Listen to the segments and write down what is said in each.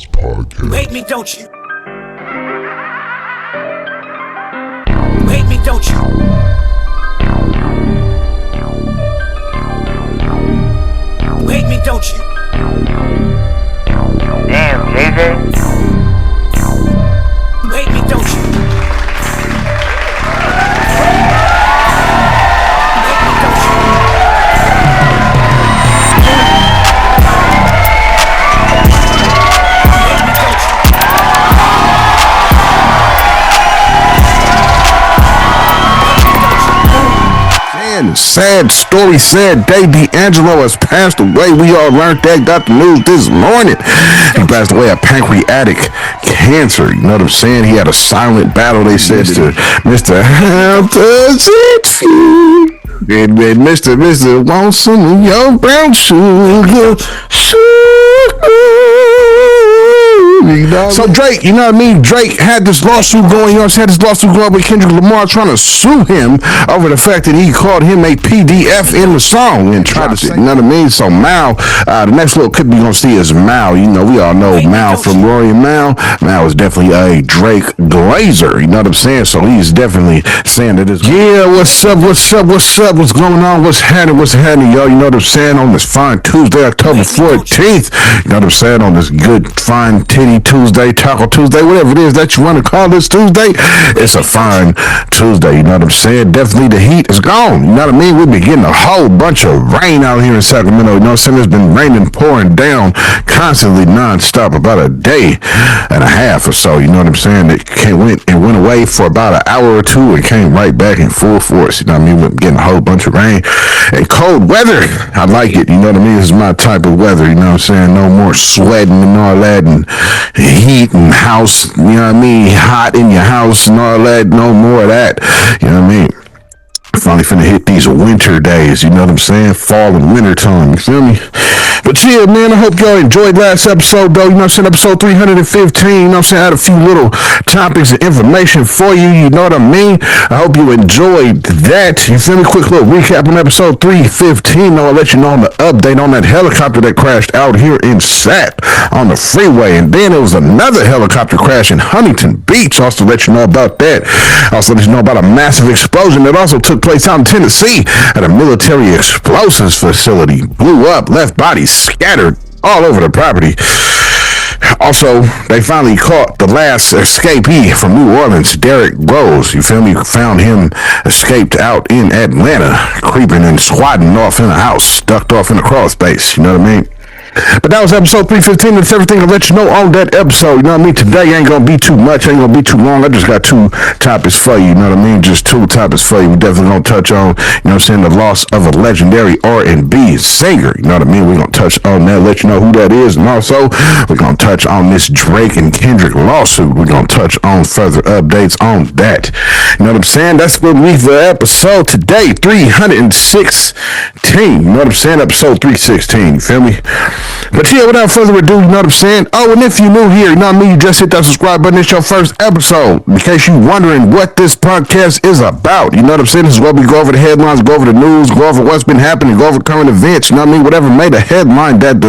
Podcast. Hate me, don't you? Hate me, don't you? Hate me, don't you? Damn, JJ. Hate me, don't you? Sad story, sad day. Angelo has passed away. We all learned that, got the news this morning. He passed away of pancreatic cancer. You know what I'm saying? He had a silent battle, they said, to Mr. How does it feel? And Mr. Want some of your brown sugar. So Drake, you know what I mean? Drake had this lawsuit going, had this lawsuit going with Kendrick Lamar trying to sue him over the fact that he called him a PDF in the song and tried to say, you know what I mean? So Mal, the next little clip you're going to see is Mal. You know, we all know Mal from Rory and Mal. Mal is definitely a Drake glazer, you know what I'm saying? So he's definitely saying that it's, yeah, what's up, what's going on, what's happening, y'all? You know what I'm saying? On this fine Tuesday, October 14th, you know what I'm saying? On this good, fine titty Tuesday, Taco Tuesday, whatever it is that you want to call this Tuesday, it's a fine Tuesday, you know what I'm saying? Definitely the heat is gone, you know what I mean? We've been getting a whole bunch of rain out here in Sacramento, you know what I'm saying? It's been raining, pouring down constantly, non-stop, about a day and a half or so, you know what I'm saying? It went away for about an hour or two and came right back in full force, you know what I mean? We're getting a whole bunch of rain and cold weather. I like it, you know what I mean? This is my type of weather, you know what I'm saying? No more sweating and all that and heat and house, you know what I mean? Hot in your house and all that. No more of that, you know what I mean? Finally finna hit these winter days, you know what I'm saying? Fall and winter time, you feel me? But yeah, man, I hope y'all enjoyed last episode, though. You know what I'm saying? Episode 315, you know what I'm saying? I had a few little topics of information for you, you know what I mean? I hope you enjoyed that. You feel me? Quick little recap on episode 315. I'll let you know on the update on that helicopter that crashed out here in Sat on the freeway. And then there was another helicopter crash in Huntington Beach. Also let you know about that. Also let you know about a massive explosion that also took place out in Tennessee at a military explosives facility. Blew up, left bodies scattered all over the property. Also, they finally caught the last escapee from New Orleans, Derrick Rose. You feel me? Found him escaped out in Atlanta, creeping and squatting off in a house, ducked off in a crawl space. You know what I mean? But that was episode 315. That's everything I'll let you know on that episode. You know what I mean? Today ain't gonna be too much, ain't gonna be too long. I just got two topics for you, you know what I mean? Just two topics for you. We definitely gonna touch on, you know what I'm saying, the loss of a legendary R&B singer. You know what I mean? We're gonna touch on that, let you know who that is, and also we're gonna touch on this Drake and Kendrick lawsuit. We're gonna touch on further updates on that. You know what I'm saying? That's what we for episode today, 316. You know what I'm saying? Episode 316, you feel me? But yeah, without further ado, you know what I'm saying? Oh, and if you're new here, you know what I mean? You just hit that subscribe button. It's your first episode. In case you're wondering what this podcast is about, you know what I'm saying? This is where we go over the headlines, go over the news, go over what's been happening, go over current events, you know what I mean? Whatever made a headline that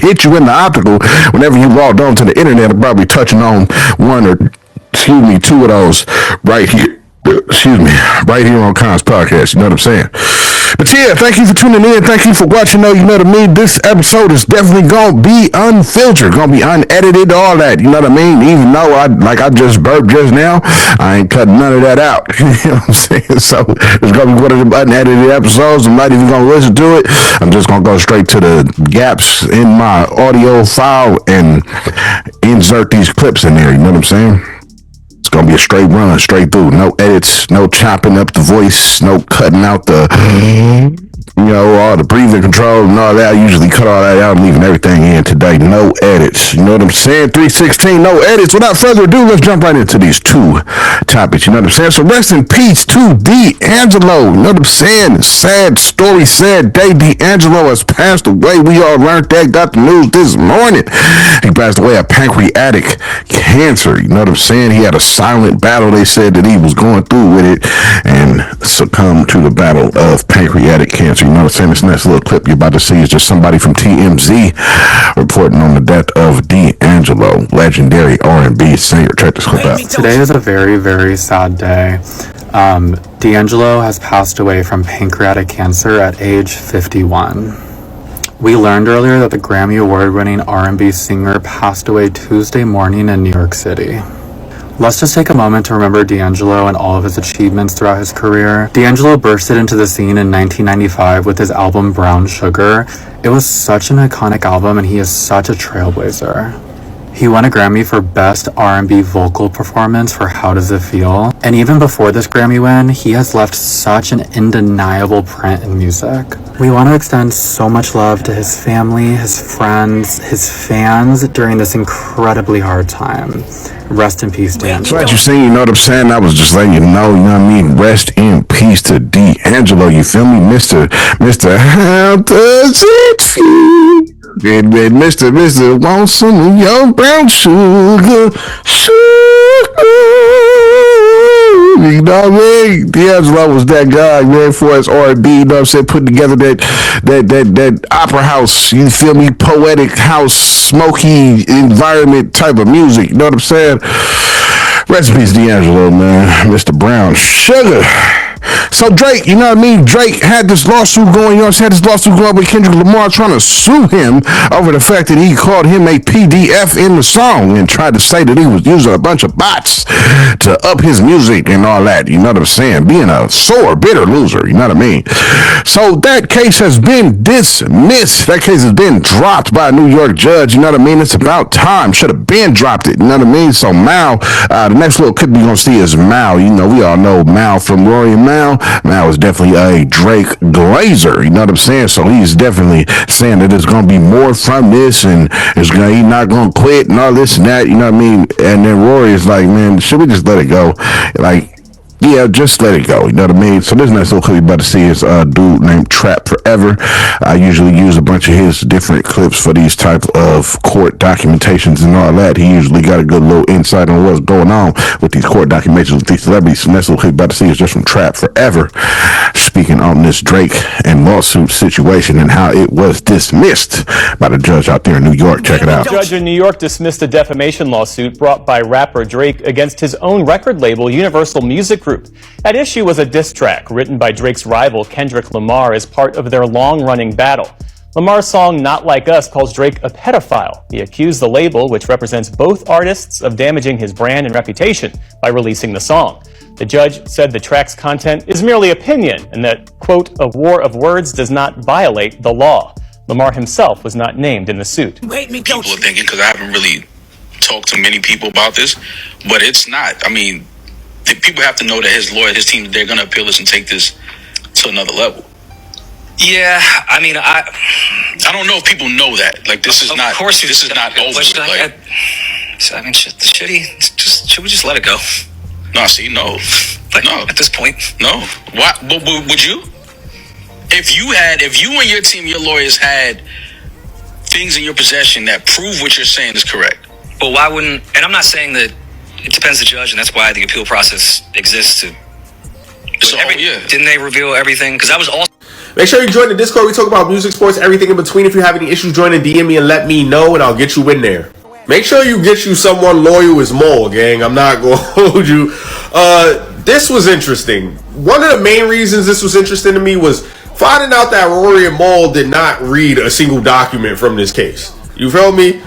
hit you in the optical whenever you logged on to the internet, I'm probably touching on two of those right here. Right here on Kons Podcast, you know what I'm saying? But yeah, thank you for tuning in. Thank you for watching. You know what I mean? This episode is definitely going to be unfiltered, going to be unedited, all that. You know what I mean? Even though I just burped just now, I ain't cutting none of that out. You know what I'm saying? So it's going to be one of the unedited episodes. I'm not even going to listen to it. I'm just going to go straight to the gaps in my audio file and insert these clips in there. You know what I'm saying? It's gonna be a straight run, straight through. No edits, no chopping up the voice, no cutting out the all the breathing control and all that. I usually cut all that out and leaving everything in today. No edits. You know what I'm saying? 316, no edits. Without further ado, let's jump right into these two topics. You know what I'm saying? So rest in peace to Angelo. You know what I'm saying? Sad story, sad day. Angelo has passed away. We all learned that, got the news this morning. He passed away of pancreatic cancer. You know what I'm saying? He had a silent battle they said that he was going through with it and succumbed to the battle of pancreatic cancer. You know what I'm saying? This next little clip you're about to see is just somebody from TMZ reporting on the death of Angelo, legendary R&B singer. Check this clip out. Today is a very, very sad day. D'Angelo has passed away from pancreatic cancer at age 51. We learned earlier that the Grammy Award-winning R&B singer passed away Tuesday morning in New York City. Let's just take a moment to remember D'Angelo and all of his achievements throughout his career. D'Angelo bursted into the scene in 1995 with his album Brown Sugar. It was such an iconic album and he is such a trailblazer. He won a Grammy for Best R&B Vocal Performance for How Does It Feel? And even before this Grammy win, he has left such an undeniable print in music. We want to extend so much love to his family, his friends, his fans during this incredibly hard time. Rest in peace, D'Angelo. That's what you seen, you know what I'm saying? I was just letting you know what I mean? Rest in peace to D'Angelo, you feel me? Mr. How does it feel? And Mr. Want some of your brown sugar. You know what I mean? D'Angelo was that guy, man, for his R&B, you know what I'm saying? Putting together that opera house, you feel me? Poetic house, smoky environment type of music, you know what I'm saying? Rest in peace, D'Angelo, man. Mr. Brown Sugar. So Drake, you know what I mean? Drake had this lawsuit going on. Had this lawsuit going with Kendrick Lamar trying to sue him over the fact that he called him a PDF in the song and tried to say that he was using a bunch of bots to up his music and all that. You know what I'm saying? Being a sore, bitter loser. You know what I mean? So that case has been dismissed. That case has been dropped by a New York judge. You know what I mean? It's about time. Should have been dropped it. You know what I mean? So Mal, the next little clip you're going to see is Mal. You know, we all know Mal from Rory and Mal. Mal is definitely a Drake glazer, you know what I'm saying? So he's definitely saying that there's gonna be more from this and he's not gonna quit and all this and that, you know what I mean? And then Rory is like, man, should we just let it go? Like, yeah, just let it go, you know what I mean? So this next little clip you're about to see is a dude named Trap Forever. I usually use a bunch of his different clips for these type of court documentations and all that. He usually got a good little insight on what's going on with these court documentations with these celebrities. So next little clip you're about to see is just from Trap Forever, speaking on this Drake and lawsuit situation and how it was dismissed by the judge out there in New York. Check it out. A judge in New York dismissed a defamation lawsuit brought by rapper Drake against his own record label, Universal Music Group. At issue was a diss track written by Drake's rival Kendrick Lamar as part of their long-running battle. Lamar's song Not Like Us calls Drake a pedophile. He accused the label, which represents both artists, of damaging his brand and reputation by releasing the song. The judge said the track's content is merely opinion and that, quote, a war of words does not violate the law. Lamar himself was not named in the suit. You hate me, People don't are you? thinking, because I haven't really talked to many people about this, but it's not. I mean, the people have to know that his lawyer, his team, they're going to appeal this and take this to another level. Yeah, I mean, I don't know if people know that. Like, this is of not. course This is not over. I mean, shit, the shitty. Should we just let it go? No, see, no, Like, no. at this point, No. Why? But would you? If you and your team, your lawyers had things in your possession that prove what you're saying is correct. well, why wouldn't? And I'm not saying that. It depends the judge, and that's why the appeal process exists. Didn't they reveal everything? Because that was all. Make sure you join the Discord. We talk about music, sports, everything in between. If you have any issues, join and DM me and let me know, and I'll get you in there. Make sure you get you someone loyal as Mole, gang. I'm not going to hold you. This was interesting. One of the main reasons this was interesting to me was finding out that Rory and Mole did not read a single document from this case. You feel me?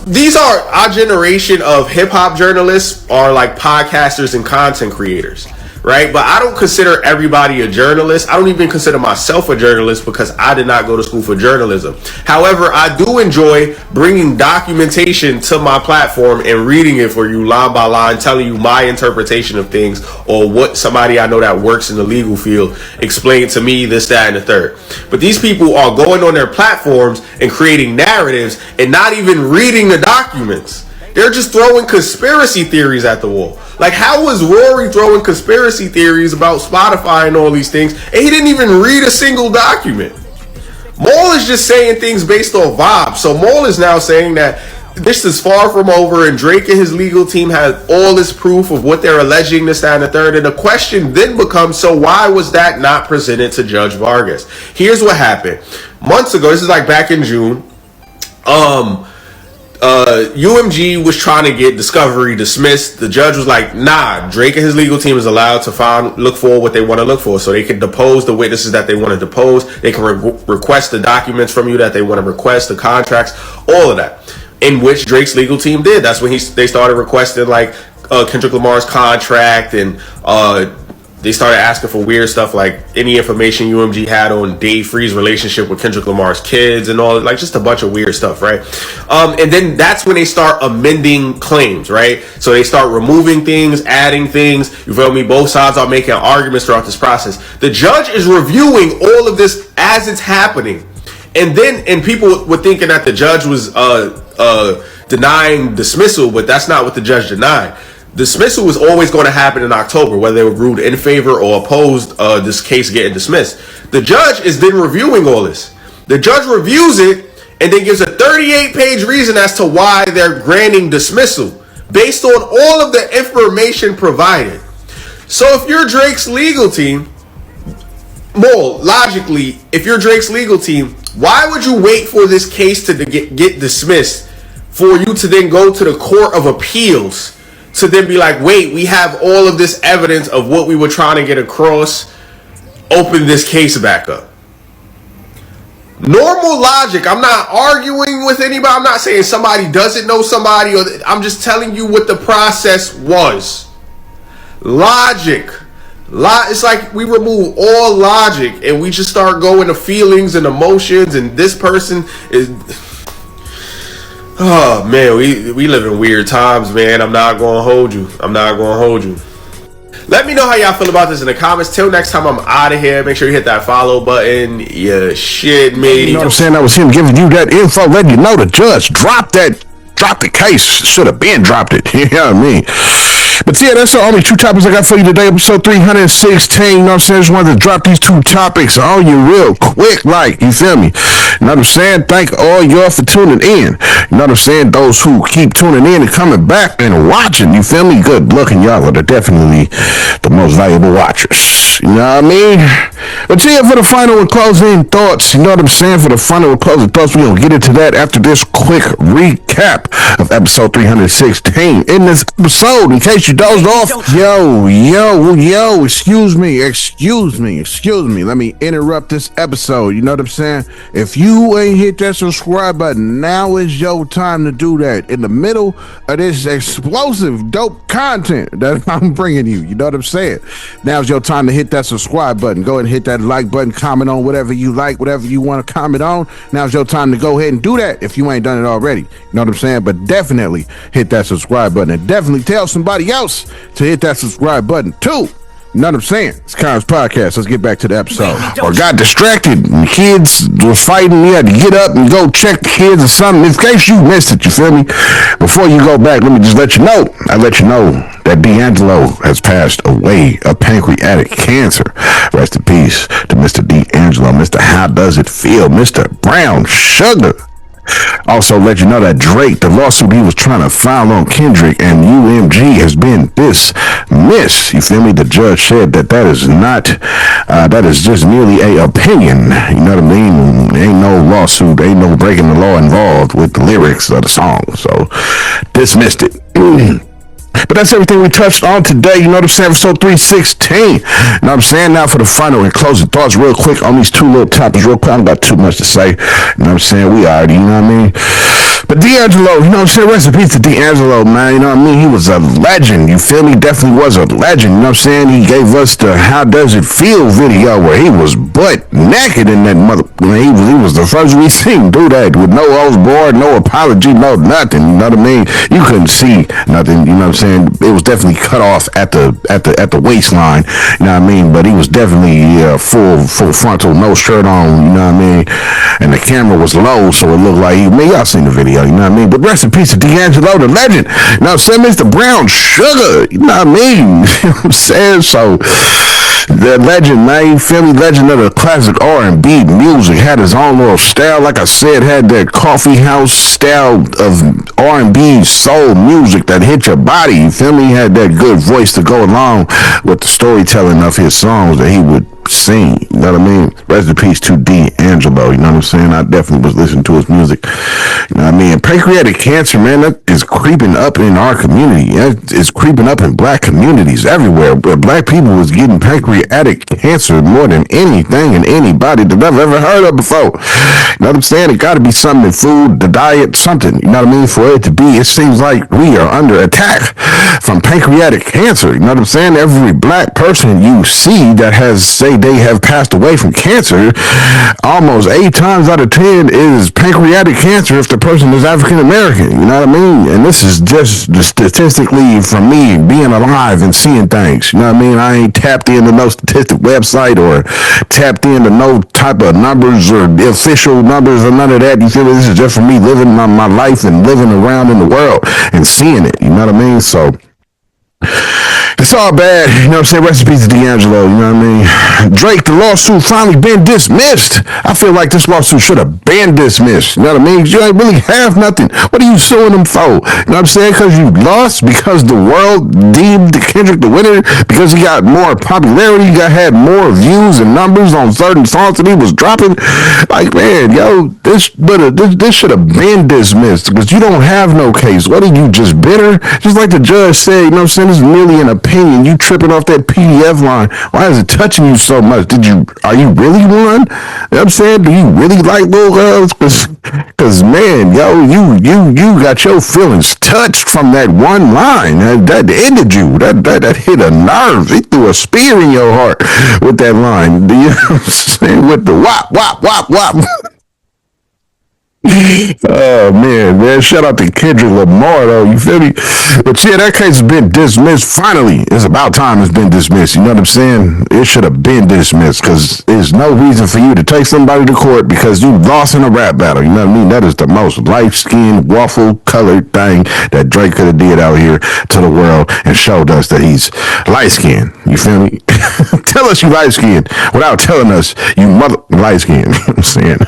These are our generation of hip-hop journalists are like podcasters and content creators. Right? But I don't consider everybody a journalist. I don't even consider myself a journalist because I did not go to school for journalism. However, I do enjoy bringing documentation to my platform and reading it for you line by line, telling you my interpretation of things or what somebody I know that works in the legal field explained to me, this, that, and the third. But these people are going on their platforms and creating narratives and not even reading the documents. They're just throwing conspiracy theories at the wall. Like, how was Rory throwing conspiracy theories about Spotify and all these things, and he didn't even read a single document? Mole is just saying things based on vibes. So Mole is now saying that this is far from over, and Drake and his legal team have all this proof of what they're alleging, this, that, and the third. And the question then becomes, so why was that not presented to Judge Vargas? Here's what happened. Months ago, this is like back in June, UMG was trying to get discovery dismissed. The judge was like, nah, Drake and his legal team is allowed to look for what they want to look for. So they can depose the witnesses that they want to depose. They can request the documents from you that they want to request, the contracts, all of that. In which Drake's legal team did. That's when they started requesting like Kendrick Lamar's contract, and they started asking for weird stuff like any information UMG had on Dave Free's relationship with Kendrick Lamar's kids and all, like just a bunch of weird stuff, right? And then that's when they start amending claims, right? So they start removing things, adding things. You feel me? Both sides are making arguments throughout this process. The judge is reviewing all of this as it's happening. And people were thinking that the judge was denying dismissal, but that's not what the judge denied. Dismissal was always going to happen in October, whether they were ruled in favor or opposed this case getting dismissed. The judge is then reviewing all this. The judge reviews it and then gives a 38-page reason as to why they're granting dismissal based on all of the information provided. So if you're Drake's legal team, more logically, if you're Drake's legal team, why would you wait for this case to get dismissed for you to then go to the Court of Appeals to then be like, wait, we have all of this evidence of what we were trying to get across, open this case back up? Normal logic. I'm not arguing with anybody. I'm not saying somebody doesn't know somebody, or I'm just telling you what the process was. Logic. It's like we remove all logic and we just start going to feelings and emotions, and this person is... Oh man, we live in weird times, man. I'm not gonna hold you. Let me know how y'all feel about this in the comments. Till next time, I'm out of here. Make sure you hit that follow button. Yeah, shit, me. You know what I'm saying? That was him giving you that info, letting you know the judge dropped the case. Should have been dropped it. You know what I mean? But yeah, that's the only two topics I got for you today. Episode 316. You know what I'm saying? Just wanted to drop these two topics on you real quick, like, you feel me? You know what I'm saying? Thank all y'all for tuning in. You know what I'm saying? Those who keep tuning in and coming back and watching, you feel me? Good looking, y'all are definitely the most valuable watchers. You know what I mean? But yeah, for the final and closing thoughts, you know what I'm saying? For the final and closing thoughts, we're going to get into that after this quick recap of episode 316. In this episode, in case you dozed off, yo, excuse me. Let me interrupt this episode. You know what I'm saying? If you ain't hit that subscribe button, now is your time to do that. In the middle of this explosive, dope content that I'm bringing you. You know what I'm saying? Now's your time to hit that subscribe button. Go ahead and hit that like button, comment on whatever you like, whatever you want to comment on. Now's your time to go ahead and do that if you ain't done it already. You know what I'm saying? But definitely hit that subscribe button, and definitely tell somebody else to hit that subscribe button too. You know what I'm saying? It's Kons Podcast. Let's get back to the episode. Or got distracted and kids was fighting. You had to get up and go check the kids or something. In case you missed it, you feel me? Before you go back, let me just let you know that Angelo has passed away of pancreatic cancer. Rest in peace to Mr. Angelo. Mr. How Does It Feel? Mr. Brown Sugar. Also let you know that Drake, the lawsuit he was trying to file on Kendrick and UMG has been dismissed. You feel me? The judge said that is not, that is just merely a opinion. You know what I mean? Ain't no lawsuit, ain't no breaking the law involved with the lyrics of the song. So dismissed it. But that's everything we touched on today. You know what I'm saying? Episode 316. You know what I'm saying? Now for the final and closing thoughts real quick on these two little topics real quick. I don't got too much to say. You know what I'm saying? We already, you know what I mean? But D'Angelo, you know what I'm saying? Rest in peace to D'Angelo, man. You know what I mean? He was a legend. You feel me? Definitely was a legend. You know what I'm saying? He gave us the How Does It Feel video where he was butt naked in that mother. He was the first we seen do that with no overboard, no apology, no nothing. You know what I mean? You couldn't see nothing. You know what I'm saying? It was definitely cut off at the waistline. You know what I mean? But he was definitely full frontal, no shirt on. You know what I mean? And the camera was low, so it looked like y'all seen the video. You know what I mean? But rest in peace to D'Angelo, the legend. You know what I'm saying? Mr. Brown Sugar. You know what I mean? You know what I'm saying? So The legend, man, you feel me? Legend of the classic R&B music. Had his own little style. Like I said, had that coffee house style of R&B soul music that hit your body. You feel me? He had that good voice to go along with the storytelling of his songs that he would sing. You know what I mean? Rest in peace to Angelo. You know what I'm saying? I definitely was listening to his music. You know what I mean? Pancreatic cancer, man, that is creeping up in our community. It's creeping up in black communities everywhere. But black people was getting pancreatic cancer more than anything and anybody that I've ever heard of before. You know what I'm saying? It got to be something in food, the diet, something. You know what I mean? For it to be, it seems like we are under attack from pancreatic cancer. You know what I'm saying? Every black person you see that has, say, they have passed away from cancer, almost 8 times out of 10 is pancreatic cancer if the person is African American. You know what I mean? And this is just statistically from me being alive and seeing things. You know what I mean? I ain't tapped into no statistic website or tapped into no type of numbers or official numbers or none of that. You feel me? This is just for me living my life and living around in the world and seeing it. You know what I mean? So it's all bad, you know what I'm saying? Rest in peace to Angelo, you know what I mean? Drake, the lawsuit finally been dismissed. I feel like this lawsuit should have been dismissed, you know what I mean? You ain't really have nothing. What are you suing them for? You know what I'm saying? Because you lost, because the world deemed Kendrick the winner, because he got more popularity, he had more views and numbers on certain songs that he was dropping. Like, man, yo, this should have been dismissed, because you don't have no case. What are you, just bitter? Just like the judge said, you know what I'm saying? This is merely an opinion. You tripping off that PDF line. Why is it touching you so much? Are you really one? You know what I'm saying? Do you really like little girls? Cause man, yo, you got your feelings touched from that one line. That ended you. That hit a nerve. It threw a spear in your heart with that line. Do you know what I'm saying? With the wop, wop, wop, wop. Oh man, shout out to Kendrick Lamar though, you feel me? But yeah, that case has been dismissed. Finally, it's about time it's been dismissed. You know what I'm saying? It should have been dismissed, because there's no reason for you to take somebody to court because you lost in a rap battle. You know what I mean? That is the most light-skinned, waffle-colored thing that Drake could have did out here to the world and showed us that he's light-skinned. You feel me? Tell us you light-skinned without telling us you mother light-skinned. You know what I'm saying?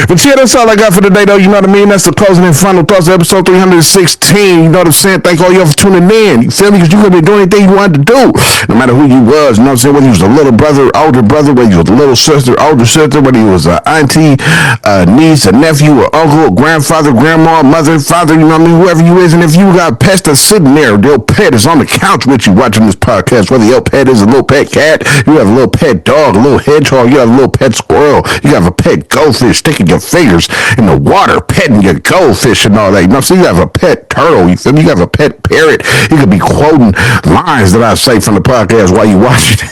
But yeah, that's all I got for today, though. You know what I mean? That's the closing and final thoughts of episode 316. You know what I'm saying? Thank all y'all for tuning in. You feel me? Because you could be doing anything you wanted to do. No matter who you was. You know what I'm saying? Whether you was a little brother, older brother, whether you was a little sister, older sister, whether you was an auntie, a niece, a nephew, or uncle, or grandfather, grandma, mother, father, you know what I mean? Whoever you is. And if you got pets that's sitting there, your pet is on the couch with you watching this podcast, whether your pet is a little pet cat, you have a little pet dog, a little hedgehog, you have a little pet squirrel, you have a pet goldfish, sticking your fingers in the water, petting your goldfish and all that. You know, so you have a pet turtle, you feel me? You have a pet parrot. You could be quoting lines that I say from the podcast while you watch it.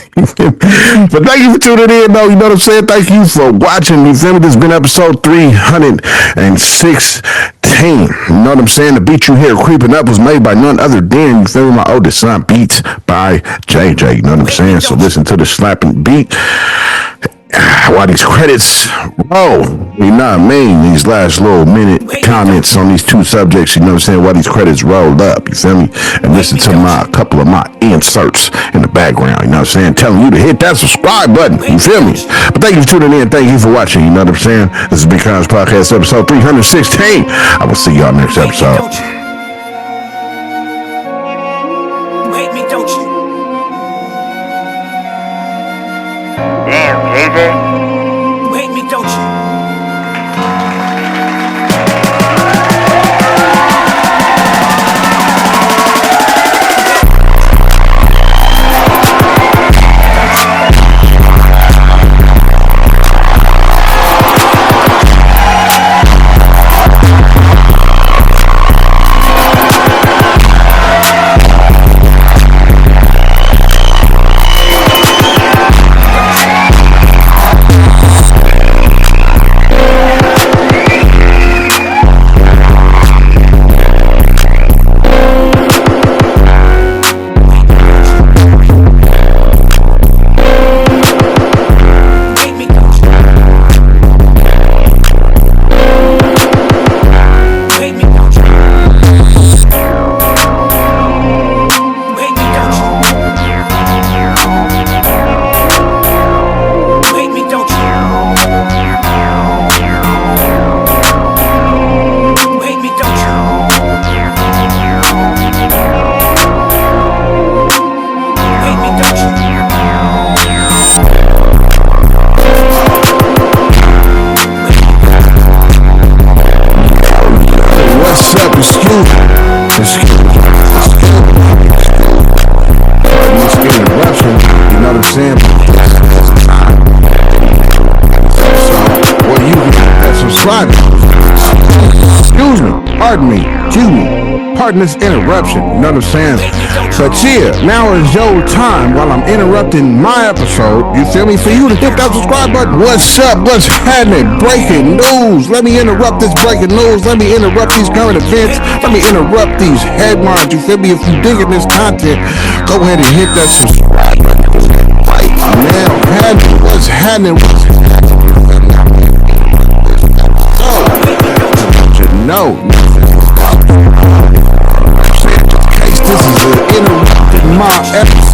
But thank you for tuning in, though. You know what I'm saying? Thank you for watching. You feel me? This has been episode 316. You know what I'm saying? The beat you hear creeping up was made by none other than, you feel me, my oldest son, Beats by JJ. You know what I'm saying? So listen to the slapping beat while these credits roll. You know what I mean? These last little minute comments on these two subjects, you know what I'm saying? While these credits rolled up, you feel me? And listen to a couple of my inserts in the background, you know what I'm saying? Telling you to hit that subscribe button, you feel me? But thank you for tuning in. Thank you for watching, you know what I'm saying? This is Big Kons Podcast, episode 316. I will see y'all next episode. You hate me, don't you? Damn, JJ. You hate me, don't you? Excuse me, pardon this interruption, you know what I'm saying? But yeah, now is your time while I'm interrupting my episode, you feel me? For you to hit that subscribe button. What's up? What's happening? Breaking news. Let me interrupt this breaking news. Let me interrupt these current events. Let me interrupt these headlines, you feel me? If you digging this content, go ahead and hit that subscribe button. Man, what's happening? No. This is an interrupted my episode.